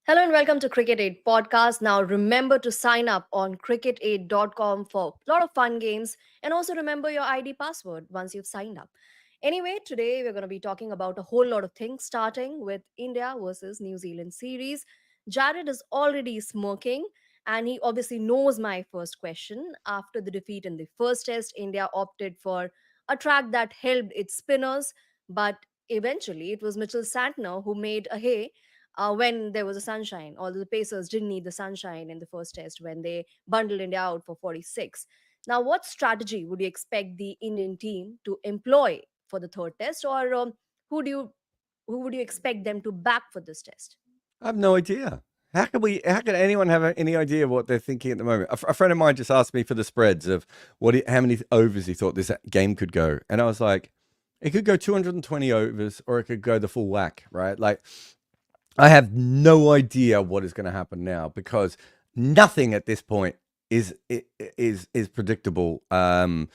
Hello and welcome to Cricket Aid podcast. Now remember to sign up on cricketaid.com for a lot of fun games and also remember your ID password once you've signed up. Anyway, today we're going to be talking about a whole lot of things starting with India versus New Zealand series. Jared is already smirking and he obviously knows my first question. After the defeat in the first test, India opted for a track that helped its spinners, but eventually it was Mitchell Santner who made a hay when there was a sunshine. Although the Pacers didn't need the sunshine in the first test when they bundled India out for 46. Now, what strategy would you expect the Indian team to employ for the third test, or who do you who would you expect them to back for this test? I have no idea. How can anyone have any idea what they're thinking at the moment? A friend of mine just asked me for the spreads of how many overs he thought this game could go. And I was like, it could go 220 overs or it could go the full whack, right? Like, I have no idea what is going to happen now because nothing at this point is predictable. The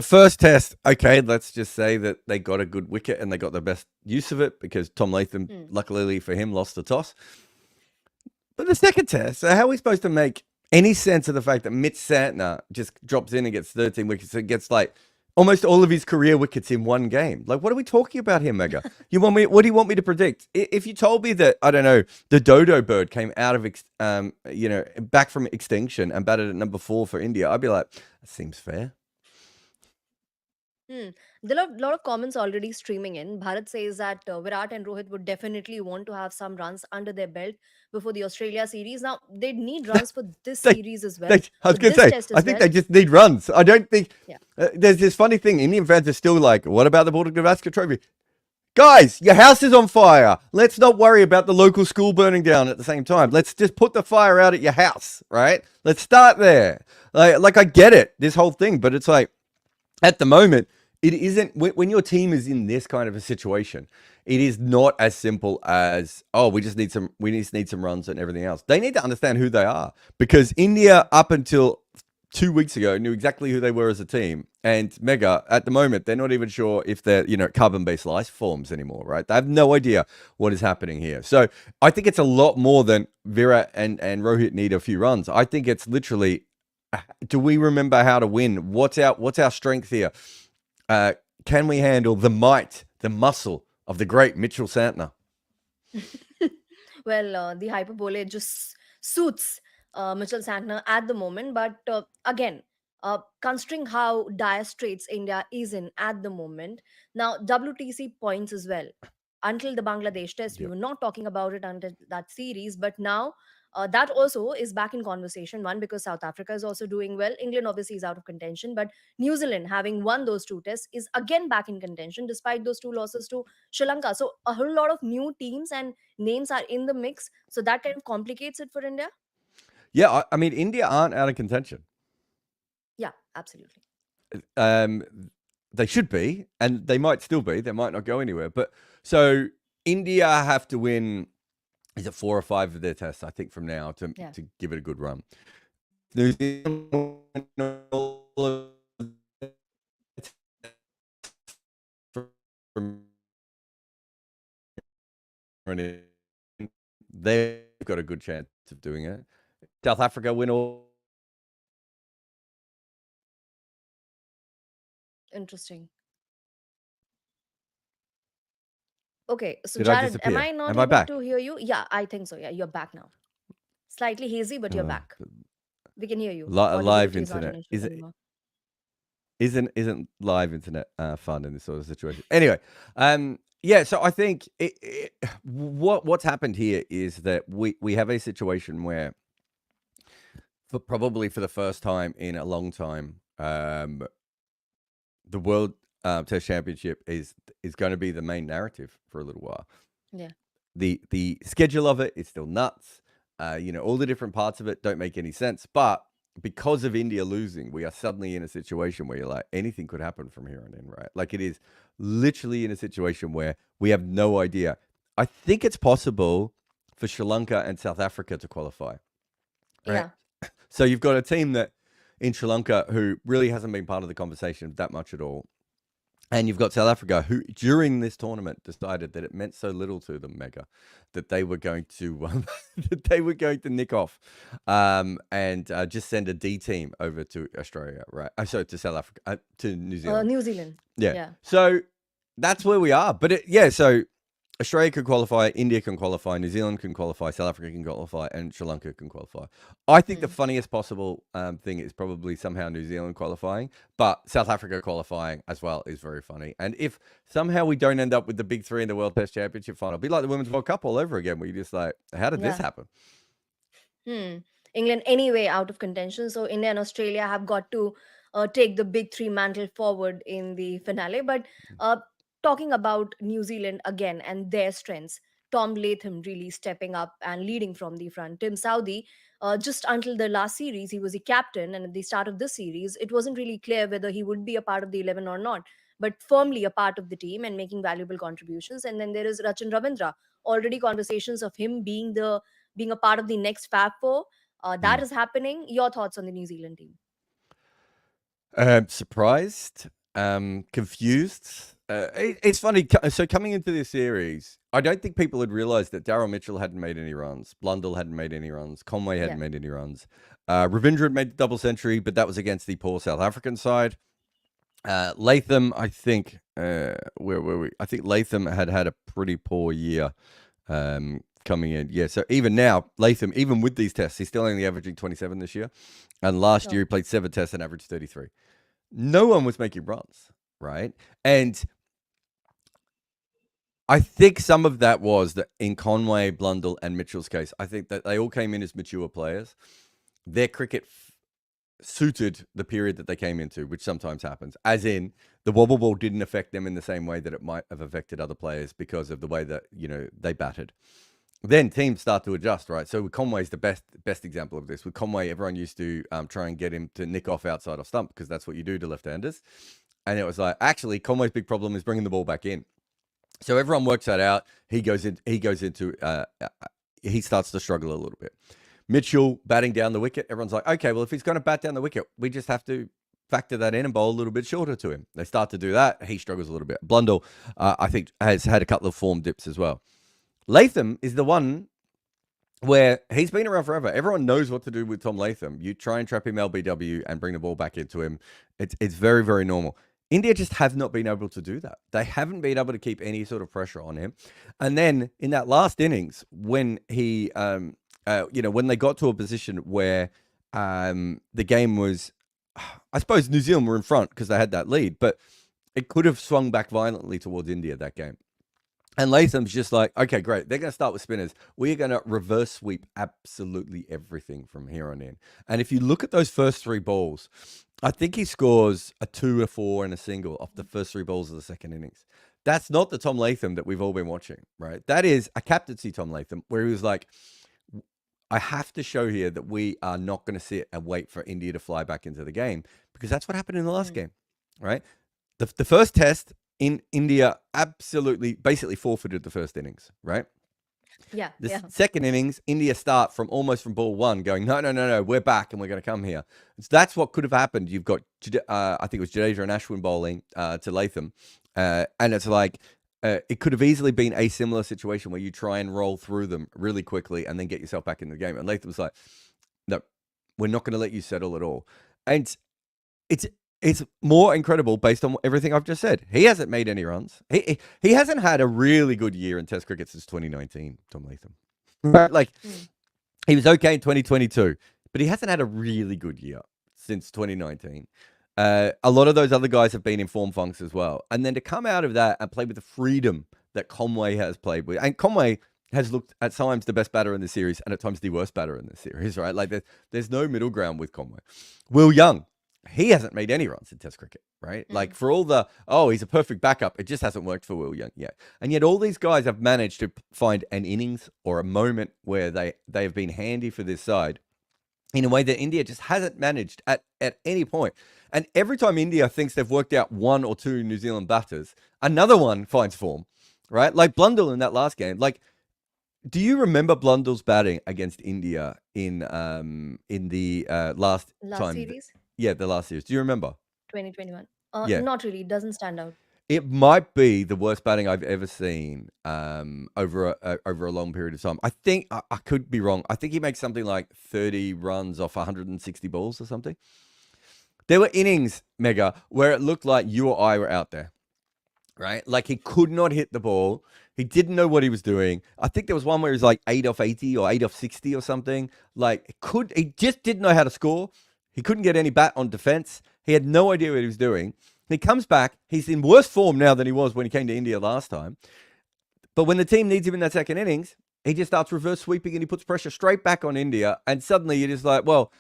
first test, okay, let's just say that they got a good wicket and they got the best use of it because Tom Latham, luckily for him, lost the toss. But the second test, so how are we supposed to make any sense of the fact that Mitch Santner just drops in and gets 13 wickets and gets like almost all of his career wickets in one game? Like, what are we talking about here, Megha? What do you want me to predict? If you told me that, I don't know, the dodo bird came out of, back from extinction and batted at number 4 for India, I'd be like, that seems fair. Hmm. There are a lot of comments already streaming in. Bharat says that Virat and Rohit would definitely want to have some runs under their belt before the Australia series. Now, they'd need runs for this They, series as well, I for was going to this say, test I as think well. they just need runs. I don't think Yeah. there's this funny thing. Indian fans are still like, what about the border-gavaskar trophy? Guys, your house is on fire. Let's not worry about the local school burning down at the same time. Let's just put the fire out at your house, right? Let's start there. Like I get it, this whole thing, but it's like, at the moment, it isn't when your team is in this kind of a situation. It is not as simple as we just need some runs and everything else. They need to understand who they are because India up until 2 weeks ago knew exactly who they were as a team, and Megha at the moment they're not even sure if they're carbon-based life forms anymore. Right? They have no idea what is happening here. So I think it's a lot more than Virat and Rohit need a few runs. I think it's literally, do we remember how to win? What's our strength here? Can we handle the might, the muscle of the great Mitchell Santner? Well, the hyperbole just suits Mitchell Santner at the moment. But again, considering how dire straits India is in at the moment, now WTC points as well. Until the Bangladesh test, we Yep. were not talking about it until that series, but now that also is back in conversation. One, because South Africa is also doing well. England obviously is out of contention, but New Zealand, having won those two tests, is again back in contention despite those two losses to Sri Lanka. So a whole lot of new teams and names are in the mix. So that kind of complicates it for India. Yeah, I mean, India aren't out of contention. Yeah, absolutely. Um, they should be, and they might still be. They might not go anywhere. But so India have to win. Is it 4 or 5 of their tests? I think from now to Yeah. give it a good run. New Zealand win all of from they've got a good chance of doing it. South Africa win all. Interesting. Okay, so Did I Jared, am disappear? I not Am I able to back? hear you? Yeah, I think so. Yeah, you're back now. Slightly hazy, but you're Uh, back. We can hear you. live Audibility is not an internet issue anymore. isn't live internet fun in this sort of situation. Anyway, yeah. So I think what's happened here is that we have a situation where, probably for the first time in a long time, the World Test Championship is going to be the main narrative for a little while. Yeah. The schedule of it is still nuts. All the different parts of it don't make any sense. But because of India losing, we are suddenly in a situation where you're like, anything could happen from here on in, right? Like, it is literally in a situation where we have no idea. I think it's possible for Sri Lanka and South Africa to qualify, right? Yeah. So you've got a team that in Sri Lanka who really hasn't been part of the conversation that much at all. And you've got South Africa, who during this tournament decided that it meant so little to them, Mega, that they were going to that they were going to nick off, and just send a D team over to Australia, right? So to South Africa, to New Zealand. New Zealand. Yeah. Yeah. So that's where we are. But yeah, so Australia can qualify, India can qualify, New Zealand can qualify, South Africa can qualify, and Sri Lanka can qualify. I think the Hmm. funniest possible thing is probably somehow New Zealand qualifying, but South Africa qualifying as well is very funny. And if somehow we don't end up with the big three in the World Test Championship final, it'll be like the Women's World Cup all over again, where you're just like, how did this Yeah. happen? Hmm. England anyway out of contention. So India and Australia have got to take the big three mantle forward in the finale. But uh, talking about New Zealand again and their strengths, Tom Latham really stepping up and leading from the front. Tim Southee, just until the last series, he was the captain, and at the start of this series, it wasn't really clear whether he would be a part of the 11 or not. But firmly a part of the team and making valuable contributions. And then there is Rachin Ravindra. Already conversations of him being a part of the next Fab Four. That Mm. is happening. Your thoughts on the New Zealand team? Surprised, confused. It's funny. So coming into this series, I don't think people had realized that Daryl Mitchell hadn't made any runs, Blundell hadn't made any runs, Conway hadn't Yeah. made any runs. Ravindra had made the double century, but that was against the poor South African side. Latham, I think, where were we? I think Latham had a pretty poor year coming in. Yeah, so even now, Latham, even with these tests, he's still only averaging 27 this year. And last year, Oh. he played 7 tests and averaged 33. No one was making runs, right? And I think some of that was that in Conway, Blundell, and Mitchell's case, I think that they all came in as mature players. Their cricket suited the period that they came into, which sometimes happens. As in, the wobble ball didn't affect them in the same way that it might have affected other players because of the way that they batted. Then teams start to adjust, right? So with Conway's the best example of this. With Conway, everyone used to try and get him to nick off outside of stump because that's what you do to left-handers. And it was like, actually, Conway's big problem is bringing the ball back in. So everyone works that out. He starts to struggle a little bit. Mitchell batting down the wicket. Everyone's like, okay, well, if he's going to bat down the wicket, we just have to factor that in and bowl a little bit shorter to him. They start to do that. He struggles a little bit. Blundell, I think, has had a couple of form dips as well. Latham is the one where he's been around forever. Everyone knows what to do with Tom Latham. You try and trap him LBW and bring the ball back into him. It's very, very normal. India just have not been able to do that. They haven't been able to keep any sort of pressure on him. And then in that last innings, when he, when they got to a position where the game was, I suppose New Zealand were in front because they had that lead, but it could have swung back violently towards India that game. And Latham's just like, okay, great. They're going to start with spinners. We're going to reverse sweep absolutely everything from here on in. And if you look at those first 3 balls, I think he scores a 2, a 4, and a single off the first 3 balls of the second innings. That's not the Tom Latham that we've all been watching, right? That is a captaincy Tom Latham, where he was like, I have to show here that we are not going to sit and wait for India to fly back into the game, because that's what happened in the last Hmm. game, right? The first test in India absolutely basically forfeited the first innings, right? Yeah. The Yeah. second innings, India start from almost from ball 1 going, no, we're back and we're going to come here. So that's what could have happened. You've got, I think it was Jadeja and Ashwin bowling to Latham. And it's like, it could have easily been a similar situation where you try and roll through them really quickly and then get yourself back in the game. And Latham's like, no, we're not going to let you settle at all. And it's more incredible based on everything I've just said. He hasn't made any runs. He hasn't had a really good year in Test cricket since 2019, Tom Latham. Right? Like, Hmm. he was okay in 2022, but he hasn't had a really good year since 2019. A lot of those other guys have been in form funks as well. And then to come out of that and play with the freedom that Conway has played with, and Conway has looked at times the best batter in the series and at times the worst batter in the series, right? Like, there's no middle ground with Conway. Will Young, he hasn't made any runs in Test cricket, right? Hmm. Like, for all the, he's a perfect backup, it just hasn't worked for Will Young yet. And yet all these guys have managed to find an innings or a moment where they have been handy for this side in a way that India just hasn't managed at any point. And every time India thinks they've worked out 1 or 2 New Zealand batters, another one finds form, right? Like Blundell in that last game. Like, do you remember Blundell's batting against India in the last Last time? series, Yeah, the last series. Do you remember? 2021. Yeah. Not really. It doesn't stand out. It might be the worst batting I've ever seen over a long period of time. I think I could be wrong. I think he makes something like 30 runs off 160 balls or something. There were innings, Mega, where it looked like you or I were out there, right? Like he could not hit the ball. He didn't know what he was doing. I think there was one where he was like 8 off 80 or 8 off 60 or something. Like he just didn't know how to score. He couldn't get any bat on defense. He had no idea what he was doing. He comes back. He's in worse form now than he was when he came to India last time. But when the team needs him in that second innings, he just starts reverse sweeping and he puts pressure straight back on India. And suddenly you're just like, well,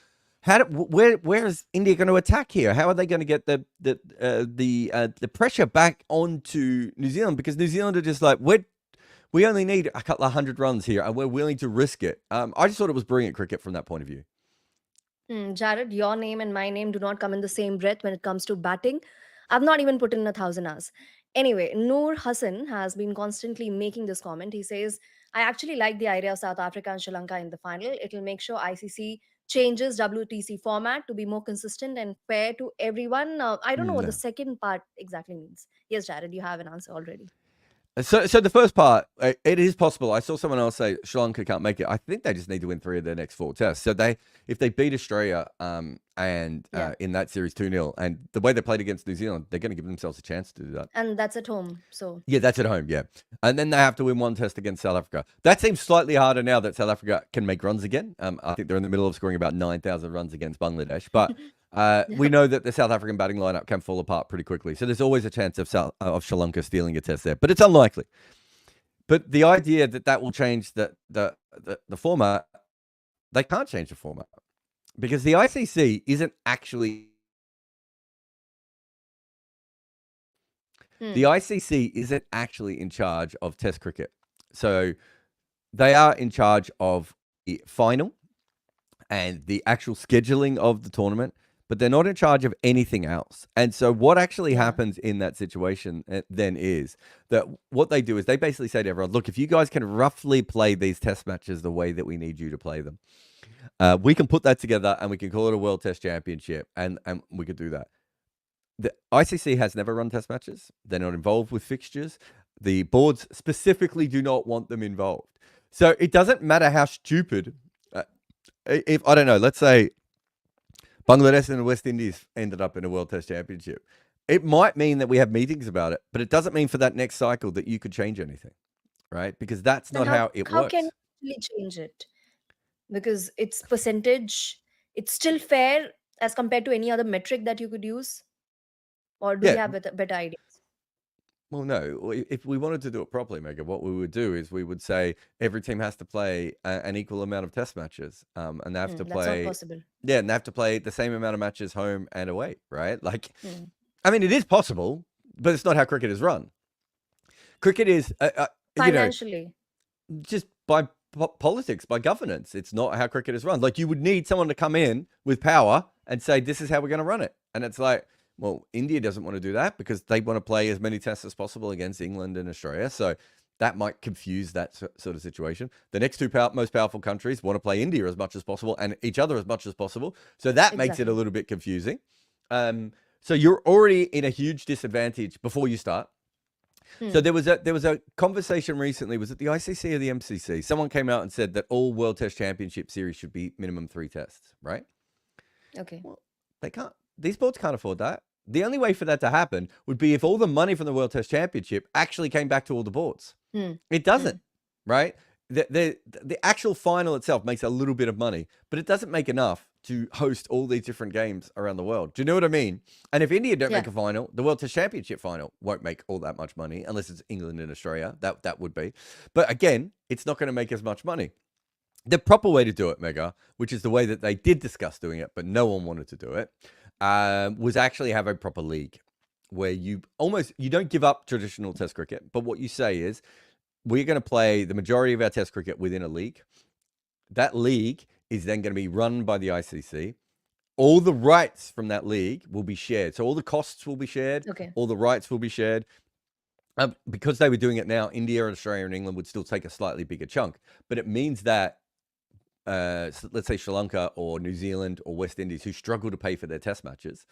where is India going to attack here? How are they going to get the pressure back onto New Zealand? Because New Zealand are just like, we only need a couple of 100 runs here and we're willing to risk it. I just thought it was brilliant cricket from that point of view. Jared, your name and my name do not come in the same breath when it comes to batting. I've not even put in 1,000 hours. Anyway, Noor Hassan has been constantly making this comment. He says, I actually like the idea of South Africa and Sri Lanka in the final. It'll make sure ICC changes WTC format to be more consistent and fair to everyone. I don't know what the No. second part exactly means. Yes, Jared, you have an answer already. So the first part, it is possible. I saw someone else say Sri Lanka can't make it. I think they just need to win 3 of their next 4 tests. So if they beat Australia Yeah. in that series 2-0, and the way they played against New Zealand, they're going to give themselves a chance to do that. And that's at home. So, Yeah, that's at home, yeah. And then they have to win 1 test against South Africa. That seems slightly harder now that South Africa can make runs again. I think they're in the middle of scoring about 9,000 runs against Bangladesh. But we know that the South African batting lineup can fall apart pretty quickly. So there's always a chance of Sri Lanka stealing a test there. But it's unlikely. But the idea that will change the format, they can't change the format. Because the ICC isn't actually... The ICC isn't actually in charge of Test cricket. So they are in charge of the final and the actual scheduling of the tournament, but they're not in charge of anything else. And so what actually yeah. happens in that situation then is that what they do is they basically say to everyone, look, if you guys can roughly play these test matches the way that we need you to play them, we can put that together and we can call it a World Test Championship, and we could do that. The ICC has never run test matches. They're not involved with fixtures. The boards specifically do not want them involved. So it doesn't matter how stupid, if, I don't know, let's say Bangladesh and the West Indies ended up in a World Test Championship. It might mean that we have meetings about it, but it doesn't mean for that next cycle that you could change anything, right? Because that's Then not how it how can works. you actually change it? Because it's percentage, it's still fair as compared to any other metric that you could use, or do Yeah. you have better ideas? Well, no. If we wanted to do it properly, Mega, what we would do is we would say every team has to play an equal amount of test matches, and they have to That's not play, possible. yeah, and they have to play the same amount of matches home and away, right? Like, Hmm. I mean, it is possible, but it's not how cricket is run. Cricket is, Financially. just by politics, by governance. It's not how cricket is run. Like, you would need someone to come in with power and say, this is how we're going to run it. And it's like, well, India doesn't want to do that because they want to play as many tests as possible against England and Australia. So that might confuse that sort of situation. The next 2 most powerful countries want to play India as much as possible and each other as much as possible. So that makes it a Exactly. little bit confusing. So you're already in a huge disadvantage before you start. So there was a conversation recently. Was it the ICC or the MCC? Someone came out and said that all World Test Championship series should be minimum 3 tests, right? Okay. Well, they can't. These boards can't afford that. The only way for that to happen would be if all the money from the World Test Championship actually came back to all the boards. It doesn't, right? The actual final itself makes a little bit of money, but it doesn't make enough to host all these different games around the world. Do you know what I mean? And if India don't Yeah. make a final, the World Test Championship final won't make all that much money unless it's England and Australia. That would be. But again, it's not going to make as much money. The proper way to do it, Mega, which is the way that they did discuss doing it, but no one wanted to do it, was actually have a proper league where you don't give up traditional test cricket, but what you say is, we're going to play the majority of our test cricket within a league. That league is then going to be run by the ICC. All the rights from that league will be shared. So all the costs will be shared. Okay. All the rights will be shared. Because they were doing it now, India and Australia and England would still take a slightly bigger chunk. But it means that, let's say Sri Lanka or New Zealand or West Indies, who struggle to pay for their test matches,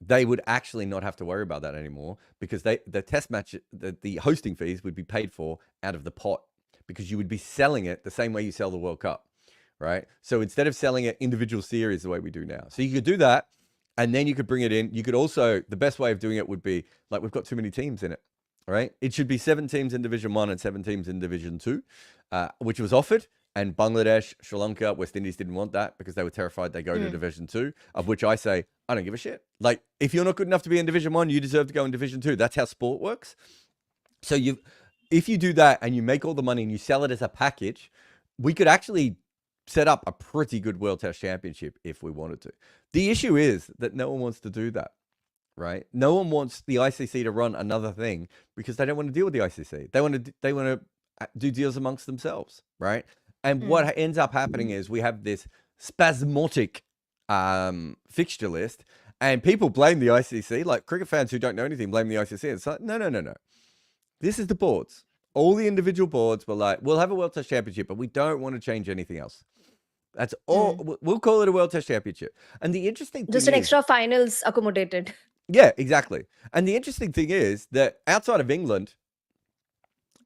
they would actually not have to worry about that anymore because the test match, the hosting fees would be paid for out of the pot because you would be selling it the same way you sell the World Cup, right? So instead of selling it individual series the way we do now, so you could do that, and then you could bring it in. You could also, the best way of doing it would be like we've got too many teams in it, right? It should be 7 teams in Division 1 and 7 teams in Division 2, which was offered. And Bangladesh, Sri Lanka, West Indies didn't want that because they were terrified they go to Division 2, of which I say, I don't give a shit. Like, if you're not good enough to be in Division 1, you deserve to go in Division 2. That's how sport works. So if you do that and you make all the money and you sell it as a package, we could actually set up a pretty good World Test Championship if we wanted to. The issue is that no one wants to do that, right? No one wants the ICC to run another thing because they don't want to deal with the ICC. They want to do deals amongst themselves, right? And what ends up happening is we have this spasmodic fixture list, and people blame the ICC. Like cricket fans who don't know anything blame the ICC. It's like, no. This is the boards. All the individual boards were like, we'll have a World Test Championship, but we don't want to change anything else. That's all. We'll call it a World Test Championship. And the interesting thing Just an extra finals accommodated. Yeah, exactly. And the interesting thing is that outside of England,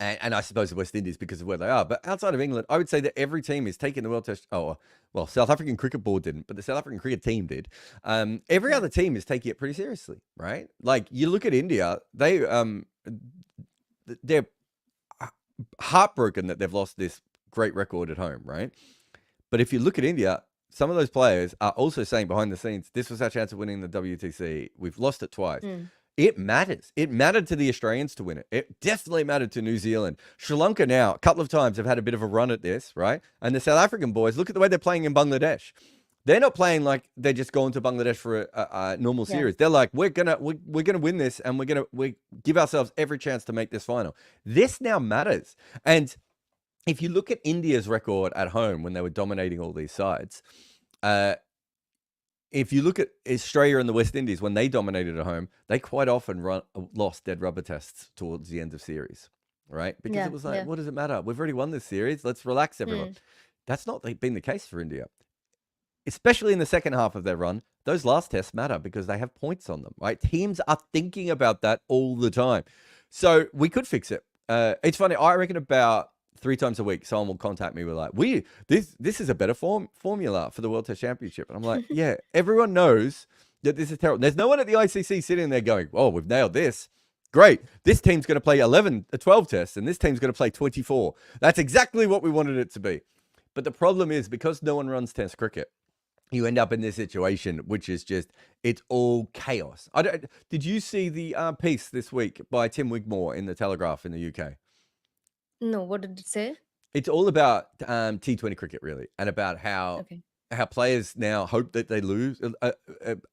and I suppose the West Indies because of where they are, but outside of England, I would say that every team is taking the World Test. Oh, well, South African Cricket Board didn't, but the South African Cricket Team did. Every other team is taking it pretty seriously, right? Like you look at India, they're heartbroken that they've lost this great record at home, right? But if you look at India, some of those players are also saying behind the scenes, this was our chance of winning the WTC. We've lost it twice. It matters. It mattered to the Australians to win it. It definitely mattered to New Zealand. Sri Lanka now, a couple of times have had a bit of a run at this, right? And the South African boys, look at the way they're playing in Bangladesh. They're not playing like they're just going to Bangladesh for a normal series. They're like, we're gonna win this, and we give ourselves every chance to make this final. This now matters. And if you look at India's record at home when they were dominating all these sides, if you look at Australia and the West Indies, when they dominated at home, they quite often lost dead rubber tests towards the end of series, right? Because it was like, what does it matter? We've already won this series. Let's relax, everyone. That's not been the case for India, especially in the second half of their run. Those last tests matter because they have points on them, right? Teams are thinking about that all the time. So we could fix it. It's funny. I reckon about 3 times a week, someone will contact me with like, this is a better formula for the World Test Championship. And I'm like, yeah, everyone knows that this is terrible. There's no one at the ICC sitting there going, oh, we've nailed this. Great. This team's going to play 12 tests, and this team's going to play 24. That's exactly what we wanted it to be. But the problem is because no one runs test cricket, you end up in this situation, which is just, it's all chaos. Did you see the piece this week by Tim Wigmore in the Telegraph in the UK? No, what did it say? It's all about T20 cricket, really, and about how players now hope that they lose.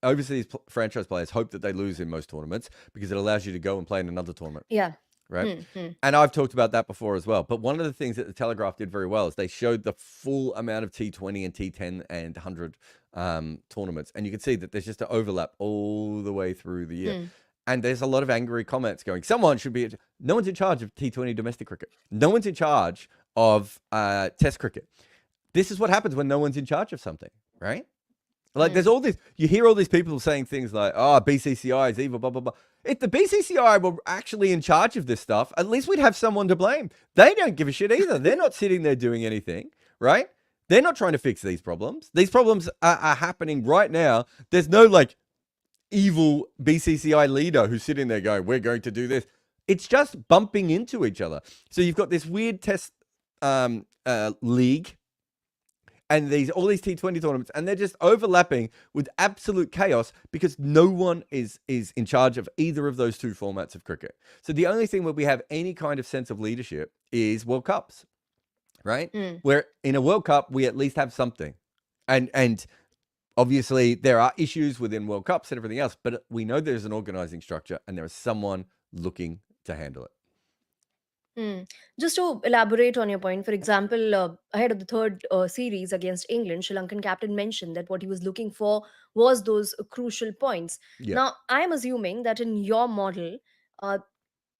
Overseas franchise players hope that they lose in most tournaments because it allows you to go and play in another tournament. Yeah. Right. And I've talked about that before as well. But one of the things that the Telegraph did very well is they showed the full amount of T20 and T10 and 100 tournaments. And you can see that there's just an overlap all the way through the year. And there's a lot of angry comments going, someone should be, no one's in charge of T20 domestic cricket. No one's in charge of test cricket. This is what happens when no one's in charge of something, right? Like there's all this, you hear all these people saying things like, oh, BCCI is evil, blah, blah, blah. If the BCCI were actually in charge of this stuff, at least we'd have someone to blame. They don't give a shit either. They're not sitting there doing anything, right? They're not trying to fix these problems. These problems are happening right now. There's no like evil BCCI leader who's sitting there going, we're going to do this. It's just bumping into each other. So you've got this weird test league and all these T20 tournaments, and they're just overlapping with absolute chaos because no one is in charge of either of those two formats of cricket. So the only thing where we have any kind of sense of leadership is World Cups, right? Where in a World Cup, we at least have something. And obviously there are issues within World Cups and everything else, but we know there's an organizing structure and there is someone looking to handle it. Just to elaborate on your point, for example, ahead of the third series against England, Sri Lankan captain mentioned that what he was looking for was those crucial points. Yeah. Now, I'm assuming that in your model, uh,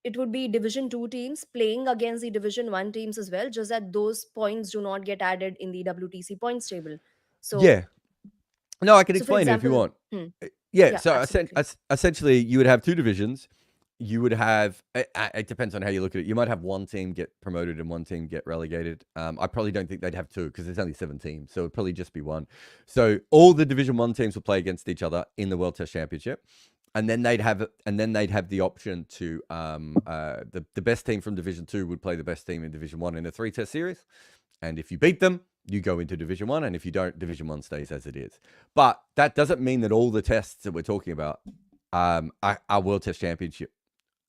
it would be Division 2 teams playing against the Division 1 teams as well, just that those points do not get added in the WTC points table. So, Yeah. No, I can so for explain it if you example, want. Yeah, Yeah, so absolutely. essentially, you would have two divisions. You would have it depends on how you look at it. You might have one team get promoted and one team get relegated. I probably don't think they'd have two because there's only 7 teams, so it'd probably just be one. So all the Division One teams will play against each other in the World Test Championship, and then they'd have the option to the best team from Division Two would play the best team in Division One in a 3-test series, and if you beat them, you go into Division One, and if you don't, Division One stays as it is. But that doesn't mean that all the tests that we're talking about are World Test Championship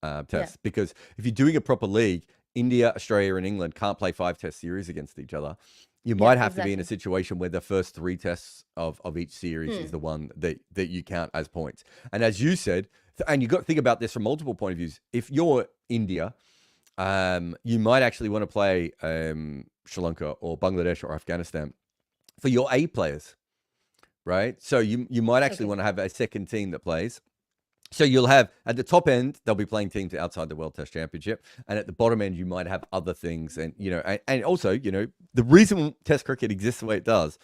Yeah, tests, because if you're doing a proper league, India, Australia, and England can't play 5-test series against each other. You yeah, might have to be in a exactly. situation where the first 3 tests of each series is Hmm. the one that you count as points. And as you said, and you've got to think about this from multiple point of views. If you're India, you might actually want to play Sri Lanka or Bangladesh or Afghanistan for your A players, right? So you might actually Okay. want to have a second team that plays. So you'll have at the top end, they'll be playing teams outside the World Test Championship, and at the bottom end, you might have other things, and and also, the reason Test cricket exists the way it does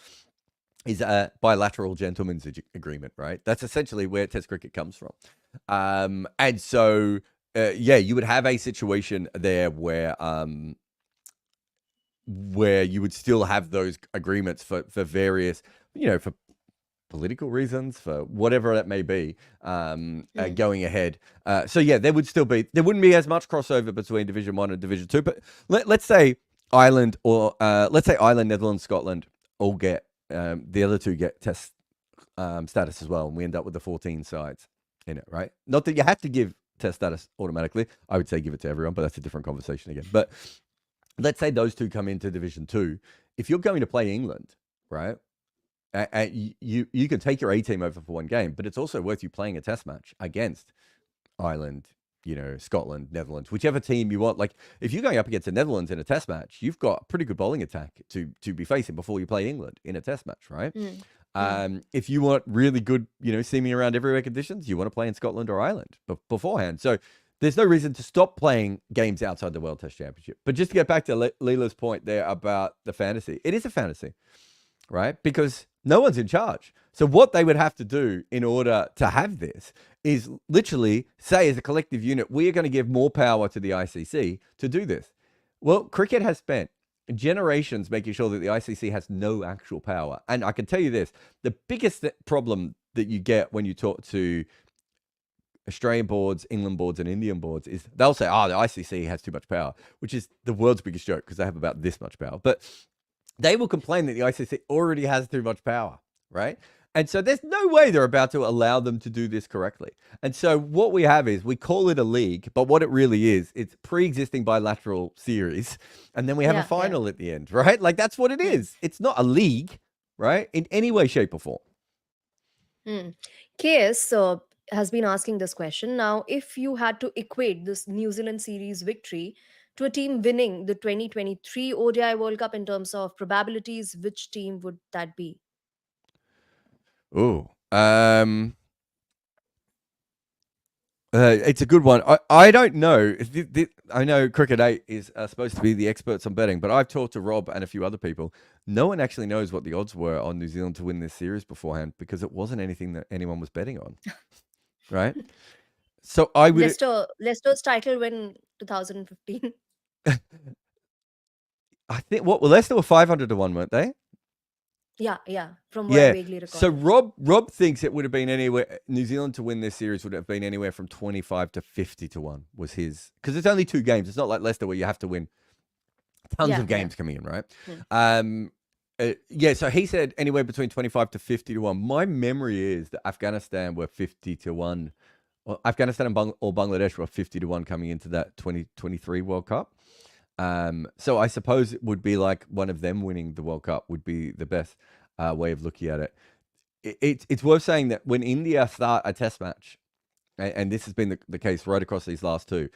is a bilateral gentleman's agreement, right? That's essentially where Test cricket comes from, and so yeah, you would have a situation there where you would still have those agreements for various, for political reasons, for whatever that may be, Hmm. going ahead. So yeah, there wouldn't be as much crossover between Division One and Division Two. But let's say Ireland or let's say Ireland, Netherlands, Scotland all get the other two get test status as well, and we end up with the 14 sides in it, right? Not that you have to give test status automatically. I would say give it to everyone, but that's a different conversation again. But let's say those two come into Division Two. If you're going to play England, right? You can take your A team over for one game, but it's also worth you playing a test match against Ireland, Scotland, Netherlands, whichever team you want. Like if you're going up against the Netherlands in a test match, you've got a pretty good bowling attack to be facing before you play England in a test match, right? Hmm. Hmm. If you want really good, seaming around everywhere conditions, you want to play in Scotland or Ireland beforehand. So there's no reason to stop playing games outside the World Test Championship. But just to get back to Leela's point there about the fantasy, it is a fantasy, right? Because no one's in charge. So what they would have to do in order to have this is literally say, as a collective unit, we are going to give more power to the ICC to do this. Well, cricket has spent generations making sure that the ICC has no actual power. And I can tell you this, the biggest problem that you get when you talk to Australian boards, England boards, and Indian boards is they'll say, the ICC has too much power, which is the world's biggest joke because they have about this much power. But they will complain that the ICC already has too much power, right? And so there's no way they're about to allow them to do this correctly. And so what we have is we call it a league, but what it really is, it's pre-existing bilateral series, and then we have a Yeah, yeah. final at the end, right? Like that's what it Hmm. is. It's not a league, right? In any way, shape, or form. Hmm. KS has been asking this question. Now, if you had to equate this New Zealand series victory to a team winning the 2023 ODI World Cup in terms of probabilities, which team would that be? Ooh. It's a good one. I don't know. I know Cricket 8 is supposed to be the experts on betting, but I've talked to Rob and a few other people. No one actually knows what the odds were on New Zealand to win this series beforehand because it wasn't anything that anyone was betting on, right? So I would, Leicester's title win 2015. I think, what, well, Leicester were 500 to 1, weren't they? Yeah, yeah, from what I Yeah. vaguely So recall. Rob thinks it would have been anywhere, New Zealand to win this series would have been anywhere from 25 to 50 to 1 was his, because it's only 2 games. It's not like Leicester where you have to win tons Yeah, of yeah. games coming in, right? Hmm. Yeah, so he said anywhere between 25 to 50 to 1. My memory is that Afghanistan were 50 to 1. Well, Afghanistan and or Bangladesh were 50 to 1 coming into that 2023 World Cup. So I suppose it would be like one of them winning the World Cup would be the best way of looking at it. It's worth saying that when India start a test match, and this has been the case right across these last two,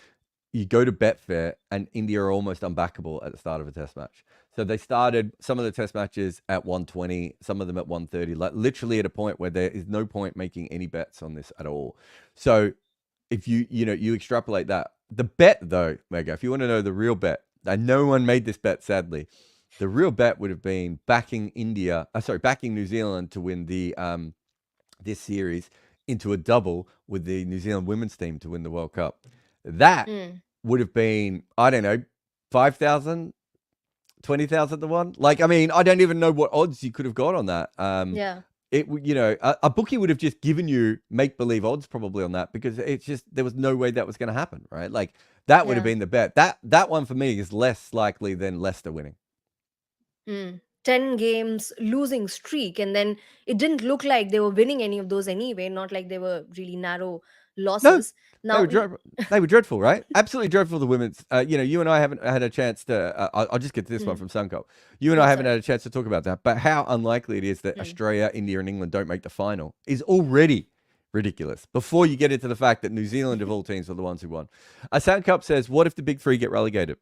you go to Betfair and India are almost unbackable at the start of a test match. So they started some of the test matches at 120, some of them at 130, like literally at a point where there is no point making any bets on this at all. So if you extrapolate that, the bet though, Megha, if you want to know the real bet, and no one made this bet sadly, the real bet would have been backing New Zealand to win the this series into a double with the New Zealand women's team to win the World Cup. That Mm. would have been, I don't know, 5,000, 20,000 to one. Like, I mean, I don't even know what odds you could have got on that. Yeah. A bookie would have just given you make believe odds probably on that, because it's just there was no way that was going to happen, right? Like that would have Yeah. been the bet. That one for me is less likely than Leicester winning. 10 games losing streak, and then it didn't look like they were winning any of those anyway, not like they were really narrow No, losses. they Now were they were dreadful, right? Absolutely dreadful. The women's. You and I haven't had a chance to. I'll just get to this one from Suncorp. You and I that's haven't right. had a chance to talk about that. But how unlikely it is that Australia, India, and England don't make the final is already ridiculous. Before you get into the fact that New Zealand of all teams are the ones who won. A Suncorp says, "What if the big three get relegated?"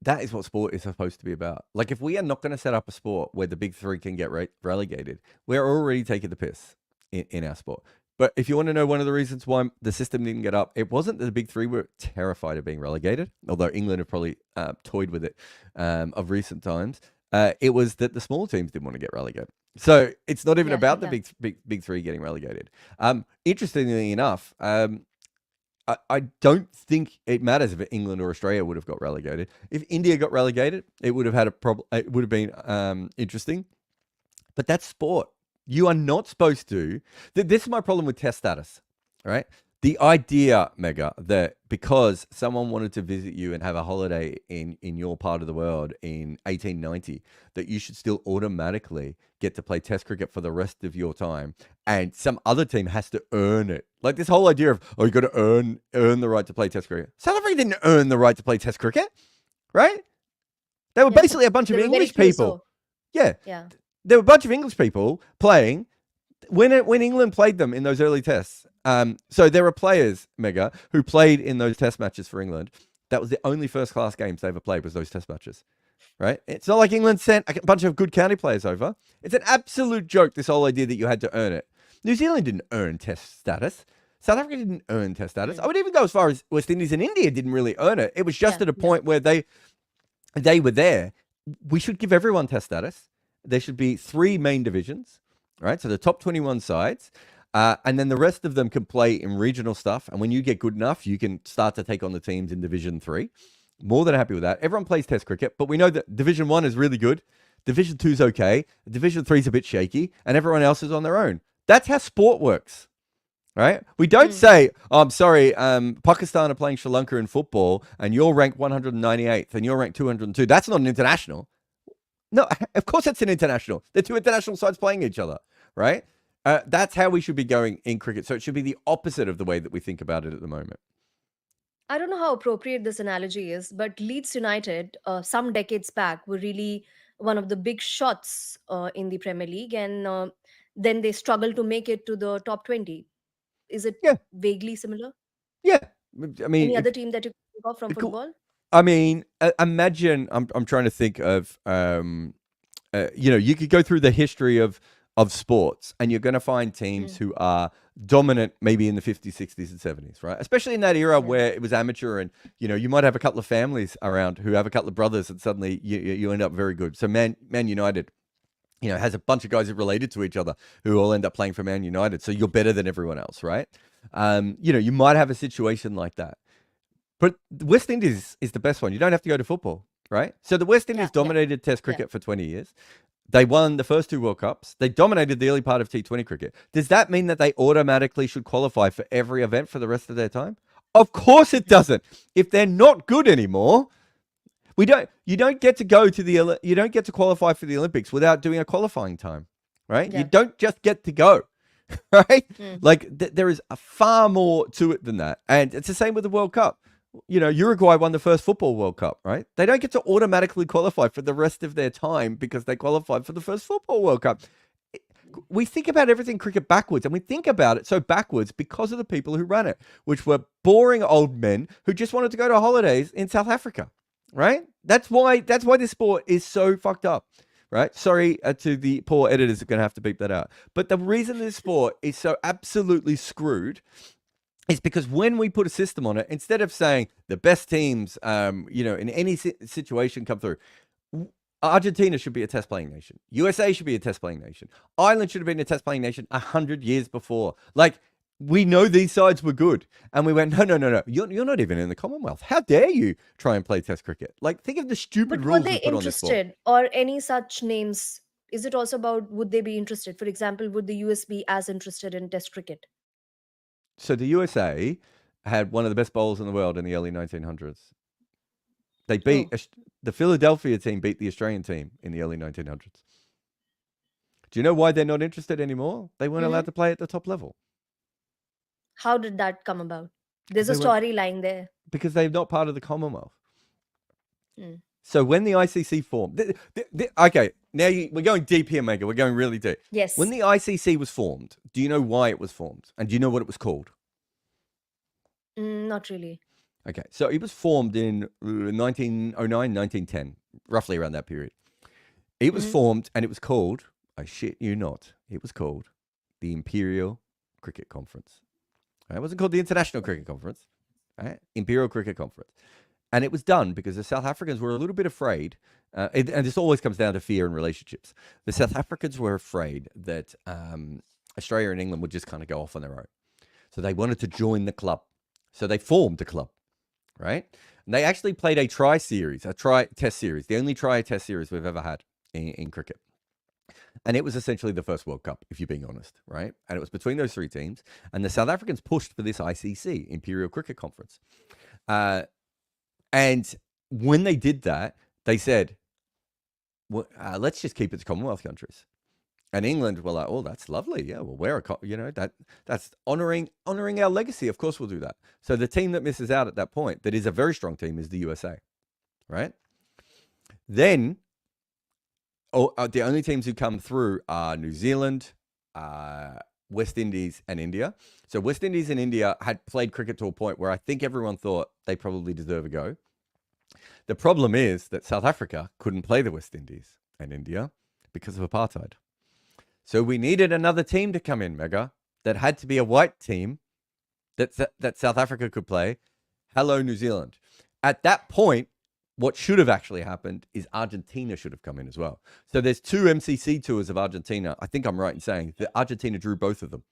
That is what sport is supposed to be about. Like, if we are not going to set up a sport where the big three can get relegated, we're already taking the piss in our sport. But if you want to know one of the reasons why the system didn't get up, it wasn't that the big three were terrified of being relegated, although England have probably toyed with it of recent times. It was that the small teams didn't want to get relegated. So it's not even Yeah, about the yeah. big three getting relegated. Interestingly enough, I don't think it matters if England or Australia would have got relegated. If India got relegated, it would have had a problem. It would have been interesting. But that's sport. You are not supposed to. This is my problem with test status, right? The idea, Megha, that because someone wanted to visit you and have a holiday in your part of the world in 1890, that you should still automatically get to play test cricket for the rest of your time, and some other team has to earn it. Like this whole idea of, oh, you got to earn the right to play test cricket. South Africa didn't earn the right to play test cricket, right? They were Yeah. basically a bunch They of were very English close. people. So, Yeah, yeah. there were a bunch of English people playing when England played them in those early tests. So there are players, Megha, who played in those test matches for England. That was the only first-class games they ever played, was those test matches, right? It's not like England sent a bunch of good county players over. It's an absolute joke, this whole idea that you had to earn it. New Zealand didn't earn test status. South Africa didn't earn test status. I would even go as far as West Indies and India didn't really earn it. It was just at a point where they were there. We should give everyone test status. There should be 3 main divisions, right? So the top 21 sides, and then the rest of them can play in regional stuff. And when you get good enough, you can start to take on the teams in Division 3. More than happy with that. Everyone plays test cricket, but we know that Division 1 is really good. Division 2 is okay. Division 3 is a bit shaky, and everyone else is on their own. That's how sport works. Right? We don't say, oh, I'm sorry, Pakistan are playing Sri Lanka in football, and you're ranked 198th, and you're ranked 202. That's not an international. No, of course it's an international. They're 2 international sides playing each other, right? That's how we should be going in cricket. So it should be the opposite of the way that we think about it at the moment. I don't know how appropriate this analogy is, but Leeds United, some decades back, were really one of the big shots in the Premier League, and then they struggled to make it to the top 20. Is it Yeah, vaguely similar? yeah. I mean, Any other team that you can think of from football? imagine. I'm trying to think of. You could go through the history of sports, and you're going to find teams who are dominant maybe in the 50s, 60s, and 70s, right? Especially in that era Yeah. where it was amateur, and you might have a couple of families around who have a couple of brothers, and suddenly you end up very good. So Man United, has a bunch of guys that are related to each other who all end up playing for Man United. So you're better than everyone else, right? You might have a situation like that. But West Indies is the best one. You don't have to go to football, right? So the West Indies Yeah, yeah, dominated Test yeah. cricket for 20 years. They won the first 2 World Cups. They dominated the early part of T20 cricket. Does that mean that they automatically should qualify for every event for the rest of their time? Of course it doesn't. If they're not good anymore, you don't get to go to you don't get to qualify for the Olympics without doing a qualifying time, right? You Yeah. don't just get to go. Right? Mm. Like there is a far more to it than that. And it's the same with the World Cup. Uruguay won the first football World Cup, right? They don't get to automatically qualify for the rest of their time because they qualified for the first football World Cup. We think about everything cricket backwards, and we think about it so backwards because of the people who ran it, which were boring old men who just wanted to go to holidays in South Africa, right? That's why this sport is so fucked up. Right? Sorry to the poor editors are going to have to beep that out. But the reason this sport is so absolutely screwed is because when we put a system on it, instead of saying the best teams, in any situation come through, Argentina should be a test playing nation. USA should be a test playing nation. Ireland should have been a test playing nation 100 years before. Like, we know these sides were good. And we went, no. You're not even in the Commonwealth. How dare you try and play test cricket? Like, think of the stupid But were rules we they put on this sport. interested or any such names? Is it also about would they be interested? For example, would the US be as interested in Test cricket? So the USA had one of the best bowlers in the world in the early 1900s. They beat Oh, the Philadelphia team beat the Australian team in the early 1900s. Do you know why they're not interested anymore? They weren't hmm allowed to play at the top level. how did that come about? Because There's a story lying there. they're not part of the Commonwealth. Mm. So when the ICC formed, okay, now we're going deep here, Megha. We're going really deep. When Yes. the ICC was formed, do you know why it was formed? And do you know what it was called? Not really. Okay, so it was formed in 1909, 1910, roughly around that period. It was hmm formed and it was called, I shit you not, it was called the Imperial Cricket Conference. Right? It wasn't called the International Cricket Conference, right? Imperial Cricket Conference. And it was done because the South Africans were a little bit afraid, and this always comes down to fear in relationships. The South Africans were afraid that Australia and England would just kind of go off on their own. So they wanted to join the club. So they formed a club, right? And they actually played a test series, the only test series we've ever had in cricket. And it was essentially the first World Cup, if you're being honest, right? And it was between those three teams. And the South Africans pushed for this ICC, Imperial Cricket Conference. And when they did that, they said, well, let's just keep it to Commonwealth countries. And England were like, oh, that's lovely. Yeah, well, that's honoring our legacy. Of course we'll do that. So the team that misses out at that point, that is a very strong team, is the USA, right? Then the only teams who come through are New Zealand, West Indies, and India. So West Indies and India had played cricket to a point where I think everyone thought they probably deserve a go. The problem is that South Africa couldn't play the West Indies and India because of apartheid. So we needed another team to come in, Megha, that had to be a white team that South Africa could play. Hello, New Zealand. At that point, what should have actually happened is Argentina should have come in as well. So there's 2 MCC tours of Argentina. I think I'm right in saying that Argentina drew both of them.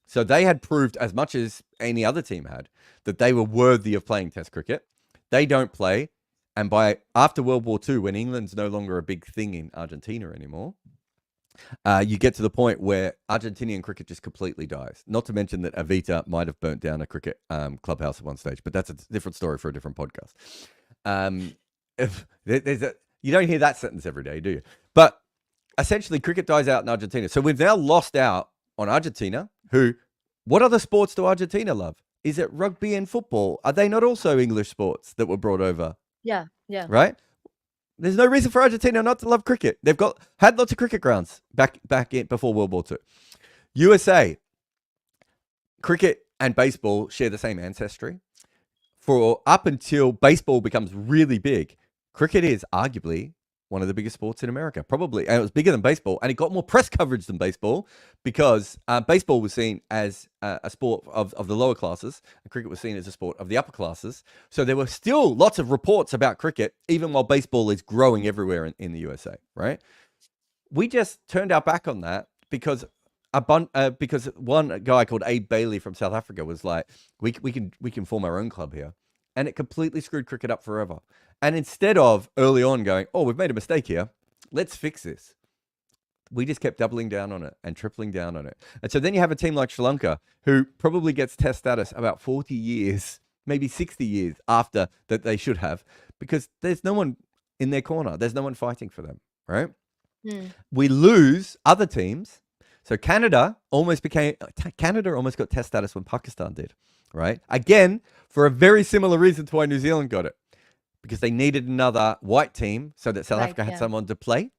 So they had proved, as much as any other team had, that they were worthy of playing Test cricket. They don't play. And after World War II, when England's no longer a big thing in Argentina anymore, you get to the point where Argentinian cricket just completely dies. Not to mention that Avita might have burnt down a cricket clubhouse at one stage, but that's a different story for a different podcast. You don't hear that sentence every day, do you? But essentially, cricket dies out in Argentina. So we've now lost out on Argentina, what other sports do Argentina love? Is it rugby and football? Are they not also English sports that were brought over? Yeah. Yeah. Right? There's no reason for Argentina not to love cricket. They've had lots of cricket grounds back in before World War II. USA, cricket and baseball share the same ancestry. For up until baseball becomes really big, cricket is arguably one of the biggest sports in America, probably. And it was bigger than baseball, and it got more press coverage than baseball because baseball was seen as a sport of the lower classes, and cricket was seen as a sport of the upper classes. So there were still lots of reports about cricket, even while baseball is growing everywhere in the USA, right? We just turned our back on that because one guy called Abe Bailey from South Africa was like, we can form our own club here. And it completely screwed cricket up forever. And instead of early on going, oh, we've made a mistake here, let's fix this, we just kept doubling down on it and tripling down on it. And so then you have a team like Sri Lanka, who probably gets Test status about 40 years, maybe 60 years after that they should have, because there's no one in their corner. There's no one fighting for them, right? We lose other teams. So Canada almost got Test status when Pakistan did, right? Again, for a very similar reason to why New Zealand got it, because they needed another white team so that South Africa had someone to play,